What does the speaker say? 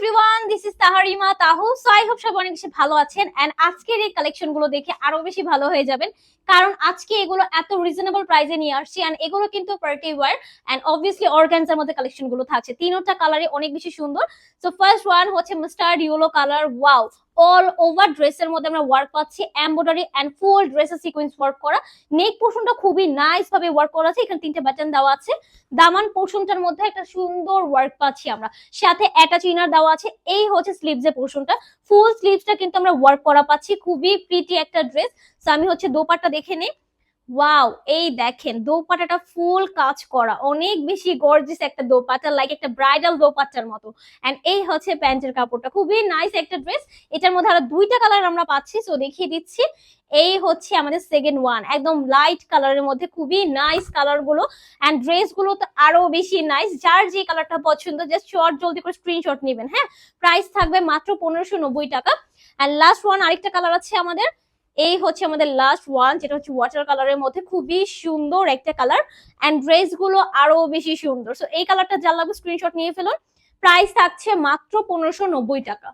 Everyone, this is Tahrima Tahu. So I hope সবাই অনেক বেশি ভালো আছেন এন্ড আজকের এই কালেকশন গুলো দেখে আরো বেশি ভালো হয়ে যাবেন, কারণ আজকে এগুলো এত রিজনেবল প্রাইসে নিয়ে আসছি এন্ড এগুলো কিন্তু পার্টি ওয়্যার এন্ড অবভিয়াসলি অর্গানজার মধ্যে কালেকশন গুলো থাকছে। তিনটা কালারই অনেক বেশি সুন্দর। সো ফার্স্ট ওয়ান হচ্ছে mustard yellow colour. Wow, all over ড্রেসের মধ্যে আমরা ওয়ার্ক পাচ্ছি, এমব্রয়ডারি এন্ড ফুল ড্রেসে সিকোয়েন্স ওয়ার্ক করা। নেক পোর্শনটা খুবই নাইস ভাবে ওয়ার্ক করা আছে, এখানে তিনটে বাটন দেওয়া আছে। দামান পোর্শনটার মধ্যে একটা সুন্দর ওয়ার্ক পাচ্ছি আমরা, সাথে অ্যাটাচ ইনার দেওয়া আছে। এই হচ্ছে স্লিভস এর পোর্শনটা, ফুল স্লিভসটা কিন্তু আমরা ওয়ার্ক করা পাচ্ছি। খুবই প্রিটি একটা ড্রেস। সো আমি হচ্ছে দোপাট্টা দেখে নেই। ওয়াও, এই দেখেন দোপাট্টাটা ফুল কাজ করা, অনেক বেশি গর্জিয়াস একটা দোপাট্টা, লাইক একটা ব্রাইডাল দোপাট্টার মতো। এন্ড এই হচ্ছে প্যান্টের কাপড়টা, খুবই নাইস একটা ড্রেস। এটার মধ্যে আরো দুইটা কালার আমরা পাচ্ছি, সো দেখিয়ে দিচ্ছি। এই হচ্ছে আমাদের সেকেন্ড ওয়ান, একদম লাইট কালারের মধ্যে, খুবই নাইস কালার গুলো। এন্ড ড্রেস গুলো তো আরো বেশি নাইস। যার যে কালারটা পছন্দ জাস্ট শর্ট জলদি করে স্ক্রিনশট নেবেন। হ্যাঁ, প্রাইস থাকবে মাত্র 1590 টাকা। এন্ড লাস্ট ওয়ান আরেকটা কালার আছে আমাদের। এই হচ্ছে আমাদের লাস্ট ওয়ান, যেটা হচ্ছে ওয়াটার কালারের মধ্যে, খুবই সুন্দর একটা কালার এন্ড ড্রেস গুলো আরো বেশি সুন্দর। সো এই কালারটা যার লাগবে স্ক্রিনশট নিয়ে ফেলুন। প্রাইস থাকছে মাত্র 1590 টাকা।